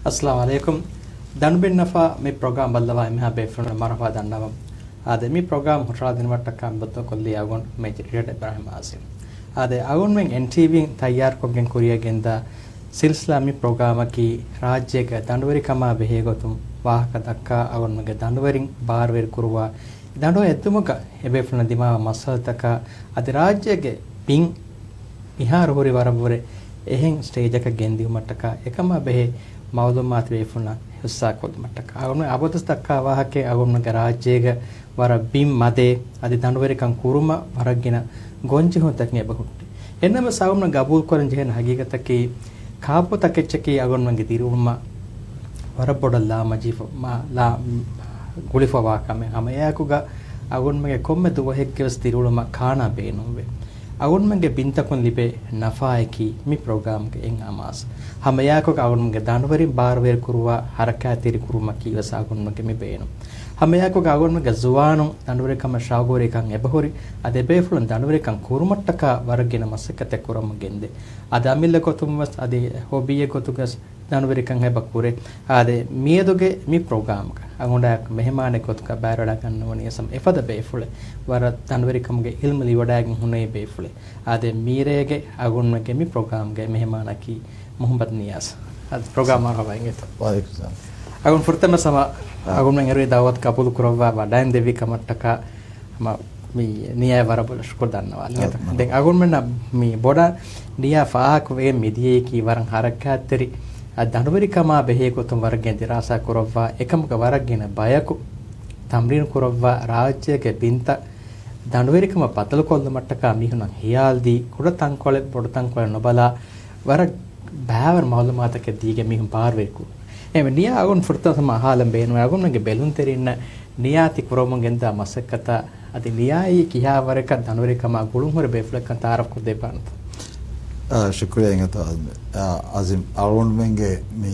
Assalamualaikum. Danbin nafa mi program ballava mi habe from marfa dandavam. Ade mi program hotra din watta kambatto kolli agon me Red Ibrahim Asim. Ade agon men NTV tayyar kogen kuriya genda silsila mi program ki rajyega dandwari kama behe gotum wahaka dakka agon mege dandwarin barwer kuruwa dando etumuka ebe from dima masaltaka ade rajyege ping ihar hori warabure ehen stage එක ගෙන්දිව මට්ටක එකම බෙහෙ මවදුමාත් වේෆුණා හුස්සා කොල් මට්ටක අගොන්න අබොතස් දක්කා වාහකේ අගොන්න ගරාජ්‍යේක වර බිම් මදේ අදි දඬුවරිකන් කුරුම වරගෙන ගොන්ජි හොතක් නේ බහුට්ටි එන්නම සවුම්න ගබුල් කරන් ජෙහන හගීගතකේ කාපොතකෙච්චකේ අගොන්නගේ දිරුම වර බොඩලා මජීෆ ලා ගුලිෆවා කම අමයාකුග අගොන්නගේ කොම්මෙ දුවහෙක්කෙස් දිරුලම කානා බේනොවේ agunmenge bintakun libe nafaeki mi program ke eng amas hamaya ko agunmenge danwari barwer kuruwa harakatiri kuruma kiwasa agunmenge mi beenu hamaya ko agunmenge zuwanu danwari kama shagore kan ebahori ade befulun danwari kan kurumattaka waragena masakate kuram gende ade amille kotumwas ade hobiye kotugas danwari kan hebakure ade miedoge mi program ka agonda mehmane kotuka bayroda kannoni sam efada befule war danwari kamge ilmli wadagen hunay befule ade mirege agunmege mi program ge mehmana ki Muhammad Niyas ad program arwa inget walaikum salam agun furtama sama agun mengeru dawat kapul kurwa wadain devi kamattaka ma mi niya warabul shukr dannawa inget den agun menna mi boda niya faak we midiye ki waran harakateri danwari kama behe kotum wargen dirasa kurwa ekamuka waragena bayaku tamrin kurwa rajyege binta danwari kama patalu kollu mattaka mihuna hiyaldi kudatang kole bodatang kole nobala war baavar malumatake dige mihun parweku eme niya agun furta sama halam beenu agun nge belun terinna niyati kuromun genda masakata adi niyai kiha wareka danwari kama gulun hore beflekan taraf ko depanto shukriya ingata azim alwon menge mi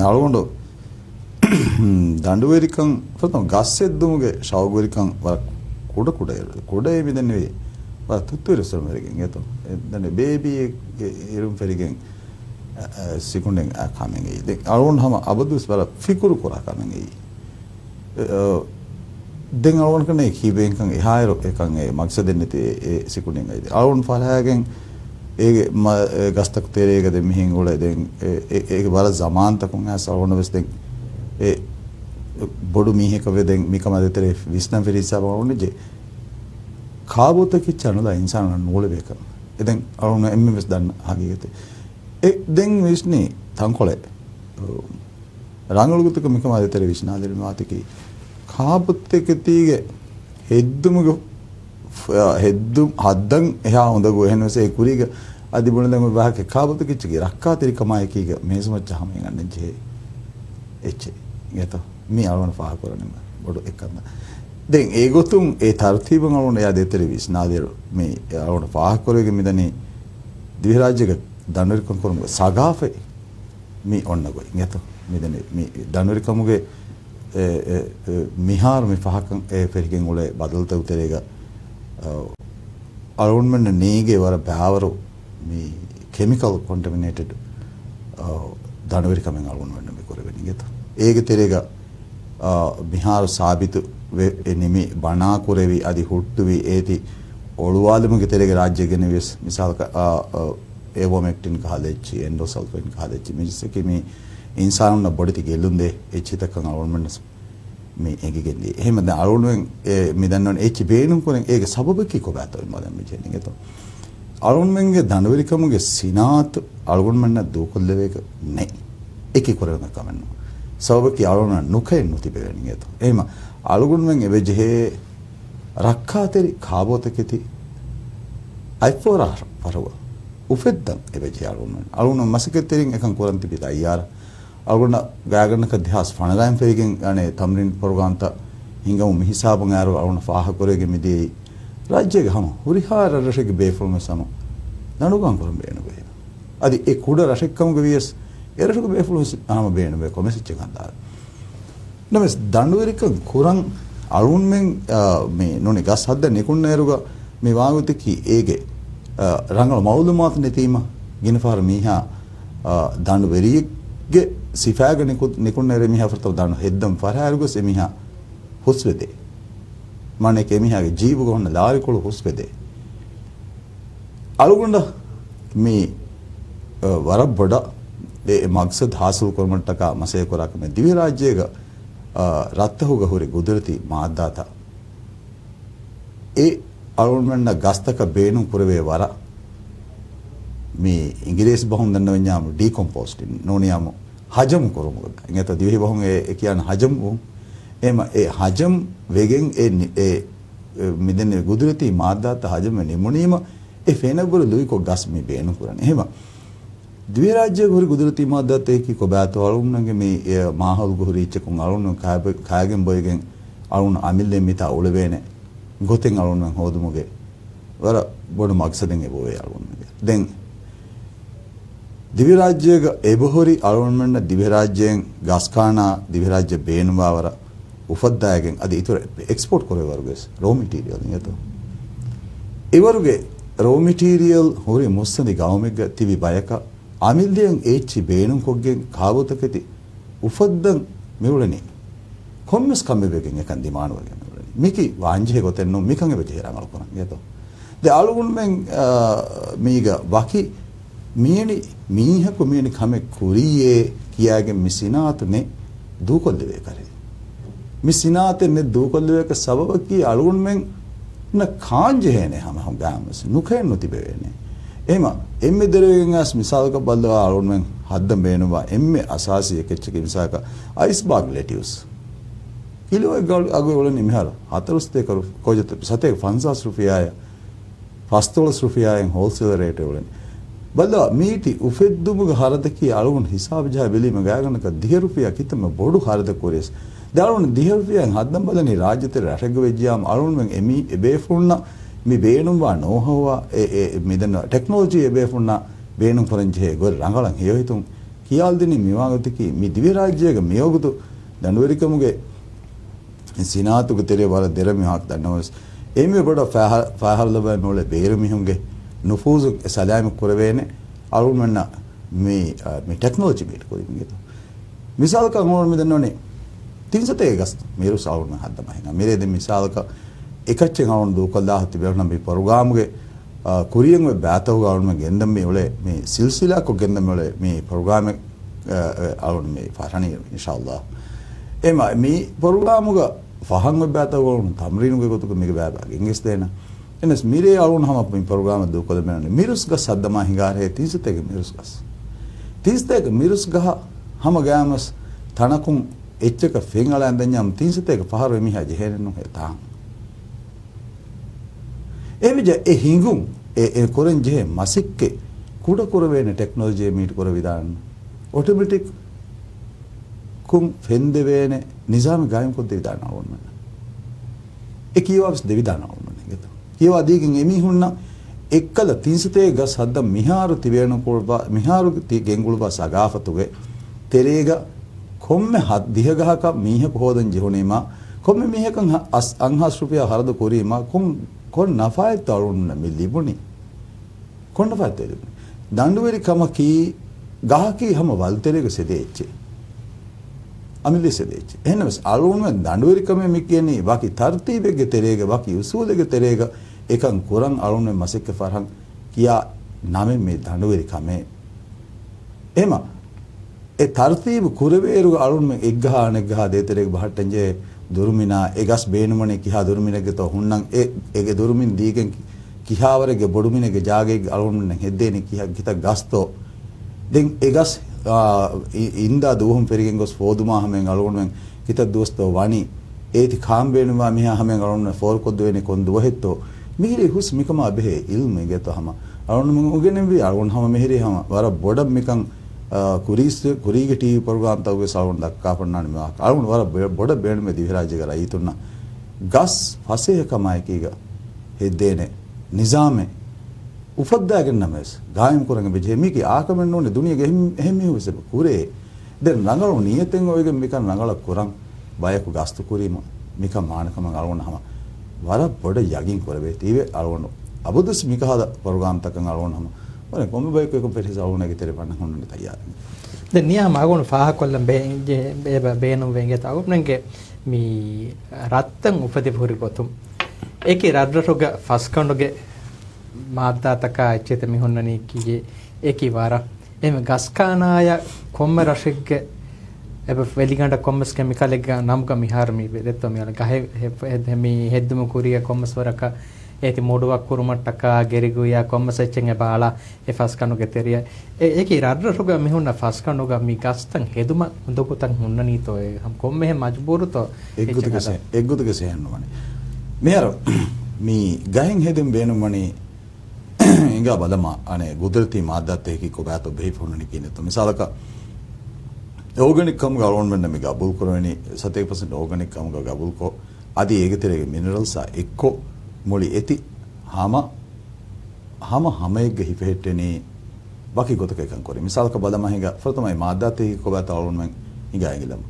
alwondo danduwerikan fatam gasseddumuge shawgorikan war kuda evidenne war tuttuiru sormerigen eto dane baby irum ferigen sekunden akamen ei de alwon hama abadus bala fikuru kora kamen ei den alwon kane kiben kan ehairo ekan e makseden te sekunden ei alwon falagen ඒ ගස්තක තේරේකද මිහින් උල දැන් ඒක බල සමාන්තකම් ඇස් අවුන වෙස්දෙන් ඒ බොඩු මිහික වෙදෙන් මිකම දෙතරේ විස්නම් ෆිරිසා වුනේ J කාබොත කිචනල ඉන්සාන නෝල වේක එදෙන් අවුන එම්මස් දන්න හගීගත ඒ දෙන් විස්නේ තංකොලේ රංගලුගතක මිකම දෙතරේ විස්නාදෙල් මාතිකී කාබොත් එක තීගේ හෙද්දුමුගේ heddum haddan eha honda go henwese e kuriga adi bunadam bahake kaabatu kichige rakkaatiri kamai kiga mesumaccha hamen annen je eche geto mi alwan faha korane bodu ekkanna den e gotum e tartiban alwan ya detere vis nadir me alwan faha korege midani divirajyega danurikam korum sagafe mi onna go geto midani mi danurikamuge mihar mi fahakan e ferigen ule badalta uterega alwonmen neege war bawaro me chemical contaminated danwari kamen alwonmen me koreveni geto ege terega bihar sabitu enimi bana korevi adi huttuvi eti oluwalumuge terega rajyegene ves misalka avomectin kahalechi endosulfan kahalechi miseke me insanna boditi gelunde echitakan alwonmen me egegendi ehema da alwonwen me dannon echi beenum koren ege sababaki ko bato modan me jeni geto alwonmenge danwari kamuge sinat alwonmenna dukolleveka ne eki korena kamenno sababaki alwonna nukayen nutibeni geto ehema alwonmen eveje rakkateri kaabotaketi aifora parawa ufeddan eveje alwonna masaketterin ekan koranti bita ayara algona gaagannaka dihas fanalaim ferigen ane tamrin porganta hingam mi hisabun aro algona faha korege midi rajyege hama hurihara rashege befulme sama nanugan korum beenu be adi e kuda rashekkamuge vies erashuge befulme ama beenu be komesiche gandar names danduwerikan kuran alun men me noni gas hadda nikunneruga me waagutiki ege rangal mawlumat netima ginfar miha danduwerige සිෆාග නිකුන්නර මිහා ෆර්තව දාන හෙද්දම් ෆරහරුගස් එමිහා හුස්වෙදේ මන්නේ කෙමිහාගේ ජීව ගොන්න ලාරිකොළ හුස්වෙදේ අලුගොಂಡ මේ වර බඩ ඒ මක්සද් හාසල් කරමට්ටක මසේ කරක් මේ දිවි රාජ්‍යයක රත්තහුග හොරි ගුදරති මාද්දාත ඒ අලුගොන්න ගස්තක බේනු පුරවේ වර මේ ඉංග්‍රීසි බහුන් දන්නව ඥාම ඩිකම්පෝස්ටින් නෝනියම හජම් කරමු ඉංගත දිවි බහුන් ඒ කියන හජම් එම ඒ හජම් වේගෙන් ඒ මිදෙන ගුදරති මාද්දාත හජම් නිමුණීම ඒ ෆේනබුල ලුයිකෝ ගස් මේ බේනු කරන්නේ එහෙම දිවි රාජ්‍ය ගොරි ගුදරති මාද්දාත ඒකි කොබෑත වලුන්නගේ මේ මාහල් ගොරි ඉච්චකුන් අලුන්න කායගෙන් බොයගෙන් අලුන්න අමිල්ලේ මිත උලවේනේ ගොතෙන් අලුන්න හොදුමුගේ වර බොඩ මක්සදෙන් එබෝවේ අලුන්නගේ දැන් දිවි රාජ්‍යයක එබහොරි අලුන්නන්න දිවි රාජ්‍යයෙන් ගස්කානා දිවි රාජ්‍ය බේනුවාවර උපද්දායගෙන් අද ඉතුරු එක්ස්පෝර්ට් කරේ වර්ගස් රෝ මැටීරියල් නියත ඒ වර්ගේ රෝ මැටීරියල් හොරි මුස්සනි ගාමෙග තිවි බයක අමිල්දෙන් ඒච්චි බේනුම් කොග්ගෙන් කාවතකති උපද්දන් මෙවුලනේ කොම්මස් කම්බෙගෙන් එකන් දිමාන වගේ මෙවුලනේ මිකි වාංජේ ගොතෙන්නු මිකන් එබෙජේ රංගල කරන් නියත ද අලුගුන් මෙන් මීග වකි මීනි මීහක මීනි කම කුරියේ කියාගේ මිසිනාතුනේ දූකොල්දේ කරේ මිසිනාතෙන්නේ දූකොල්දේක සබබකී අලුගුන් මෙන් න කාංජේනේ හැම ගාමස් නුකෙන් නොතිබෙන්නේ එහෙම එම්මේ දරවෙන් ඇස් මිසාලක බල්ලවා අලුගුන් මෙන් හද්ද බේනවා එම්මේ අසාසි එකච්චක මිසාක අයිස් බාග් ලෙටියුස් කිලෝ එක අගොය වල නිමහල 42 කරු කොජත සතේ 50 රුපියාය 50 රුපියායෙන් හෝල්සේල් රේට් වලින් බල්ලා මීටි උෆෙද්දුමුග හරදකී අලුගුන් හිසාබ ජහ බෙලීම ගාගනක 10 රුපියා කිතම බොඩු හරද කොරේස් දාරුණ 10 රුපියන් හද්දම් බලනි රාජ්‍යතර රටග වෙජ්ජාම අලුගුන් මෙන් එමි එබේෆුන්න මේ බේනුම්වා නොහවා ඒ මෙදන ටෙක්නොලොජි එබේෆුන්න බේනුම් කරන්ජේ ගොර රංගලන් හේවිතුම් කියාල් දිනි මිවාගතකී මේ දිවි රාජ්‍යයක මියවගතු දඬුවරිකමුගේ සිනාතුක තෙරේ වල දෙරමිහක් දන්නවස් එමෙ බඩ ෆාහල්ලබ නොලේ බේරමිහුන්ගේ නුෆූසු සලාම කරවේනේ අලුමන්න මේ ටෙක්නොලොජි බේට කොරින්ගේ මිසාලක මොන මෙදන්නෝනේ 300 ගස් මේරු සාවුන හද්දමහින මෙරේ දෙ මිසාලක එකච්චෙන් අවුන් දූකල්ලා හති බෙරනම් මේ ප්‍රෝග්‍රෑම්ගේ කුරියෙන් වේ බෑතව ගාවුන් මේ ගෙන්දම් මේ ඔලේ මේ සිල්සිලා කො ගෙන්දම් ඔලේ මේ ප්‍රෝග්‍රෑම් අවුන් මේ ෆාරණි ඉන්ෂාල්ලා එම මේ ප්‍රෝග්‍රෑම්ග ෆහන් වේ බෑතව ගාවුන් තම්රීනුගේ ගොතුක මේක බෑබා ඉංග්‍රීස් දෙන එනස් මිරේ අවුන් හම මේ ප්‍රෝග්‍රෑම් දූකල මෙන්නේ මිරුස් ගස් හද්දමා හිඟාරේ 300 මිරුස් ගස් 300 මිරුස් ගහ හම ගෑමස් තනකුම් එච්චක ෆෙන්ගල ඇඳඤ්ඤම් 300 පහර මිහා ජෙහෙනු හෙතා එවිජ ඒ හිඟුම් ඒ කොරෙන් ජෙහෙ මසික්කේ කුඩ කුර වේන ටෙක්නොලොජි මීට කර විදාන ඔටෝමැටික් කුම් ෆෙන්ද වේන නිසාම ගායම් කොද්ද විදාන ඕන්න ඒ කීවස් දෙවිදාන ඕන්න නේද කීවා දීකින් එමි හුන්න එක්කල 300 ගස් හද්ද මිහාරු තිවේන කොල්බා මිහාරු ගෙන්ගුල්බා සගාෆතුගේ තෙරේග කොම්මෙ හත් දිහ ගහක මීහක හොදන් ජෙහුනේමා කොම්මෙ මීහකන් අංහස් රුපියා හරද කොරීමා කොන් නෆායත් තරුන්න මිලිබුනි කොන් නෆායත් තෙලිබුනි දඬුවරි කම කී ගහකී හැම වල්තෙරේක සෙදෙච්චි අමිලි සෙදෙච්චි එහෙනම්ස් අලුන්ව දඬුවරි කම මි කියන්නේ වාකි තර්තිබෙගේ තෙරේක වාකි උසූලෙගේ තෙරේක එකන් කුරන් අලුන්ව මසෙක්ක ෆරහන් කියා නමෙ මේ දඬුවරි කමේ එහෙම ඒ තර්තිබ කුරවේරු අලුන් මෙ එක්ගහන එක්ගහ දෙතරේක බහට්ටන්ජේ දුරුමිනා එගස් බේනුමනේ කිහා දුරුමිනගේ තෝ හුන්නම් ඒගේ දුරුමින් දීගෙන් කිහාවරගේ බොඩුමිනගේ ජාගේ අලුන් මෙ හෙද්දේනි කිහා ගිත ගස්තෝ දෙන් එගස් ඉන්දා දුවහම් පෙරිගෙන් ගොස් ෆෝදුමා හැමෙන් අලුන් මෙන් කිත දෝස්තෝ වනි ඒති කාම්බේනුමා මිහා හැමෙන් අලුන් මෙ ෆෝල් කොද්ද වෙනේ කොන් දුවහෙත්තෝ මිහිරි හුස් මිකම බෙහෙ ඉල්මේ ගතෝ හම අලුන් මෙන් උගෙනෙම් වි අලුන් හම මිහිරි හම වර බොඩම් මිකන් ಕುರಿಗೆ ಟಿವಿ ಪ್ರೋಗ್ರಾಮ್ ತಗೋಗೆ ಸಾವನ್ ದಕ್ಕಾಪಣ್ಣಾನ ಮಾ ಅಳುನ್ ವರ ಬೊಡ ಬೇಣ ಮೆ ದಿವಿರಾಜಗರ ಐತುನ್ನ ಗಸ್ ಫಸೆ ಕಮಾಯಕೀಗ ಹೆದ್ದೇನೆ ನಿಜಾಮೆ ಉಫದ್ದಾಗೆ ನಮಸ್ ಗಾಯಂ ಕುರಂಗ ಬಿಜೆ ಮಿಕಿ ಆಕಮೆನ್ನೋನೆ ದುನಿಯಗೆ ಹೆಮ್ಮಿ ಹುಸೆ ಕುರೆ ದೆ ನಂಗಳು ನಿಯತೆಂಗ ಒಯ್ಗೆ ಮಿಕ ನಂಗಳ ಕುರಂ ಬಯಕು ಗಸ್ತು ಕುರಿಮ ಮಿಕ ಮಾನಕಮ ಅಳುನ್ ಹಮ ವರ ಬೊಡ ಯಗಿನ್ ಕೊರವೆ ತೀವೆ ಅಳುನ್ ಅಬುದುಸ್ ಮಿಕ ಹದ ಪ್ರೋಗ್ರಾಮ್ ತಕಂಗ ಅಳುನ್ ಹಮ ಒನೆ ಕೊಮ್ಮೆ ಬಯಕು ಎಕಂ ಪೆರಿಸ ಅಳುನಗೆ ತೆರೆ ಪಣ್ಣ ಹೊಣ್ಣನೆ ತಯಾರ දැන් නියම අගොන ෆාහ කොල්ලම් බේනු වෙන්ගේ තවුනන්ගේ මේ රත්තන් උපදෙපුරි ගොතුම් ඒකේ රද්රටුග ෆස්කණ්ඩුගේ මාද්දාතක ඇච්චිත මිහොන්නනී කියේ ඒකී වාර එම ගස්කානාය කොම්ම රශිග්ගේ එබ වෙලිගණ්ඩ කොම්මස් කෙමිකලෙග නම්ක මිහාරමි දෙත්ව මියල ගහ හෙමි හෙද්දුම කුරිය කොම්මස් වරක ඒති මොඩුවක් කුරුමට්ටක ගෙරිගුයා කොම්මස් එච්චෙන් එබාලා ඒ ෆස්කණ්ඩුගේ තෙරිය ඒකී රද්රටුග මිහොන්න ෆස්කණ්ඩුග මි ගස්තන් හෙදුම හොඳකුතන් හොන්නනීතෝ හම් කොම්මෙහෙ මජ්බූරුතෝ එක්ගුතක සේහන්නවනේ මෙහර මේ ගහෙන් හෙදුම් බේනුමනේ इंगा बदमा अने गुदरती मादते की को बात बे फोननी की तो मिसाल का ऑर्गेनिक कम गवर्नमेंट में गबुल करनी 70% ऑर्गेनिक कम गबुल को आदि एक तरह के मिनरल्स एक्को मोली एति हम एक ही फेटनी बाकी को तो कहीं करे मिसाल का बदमा हिंगा फरतमा मादते की को बात गवर्नमेंट हिंगा हिंगलम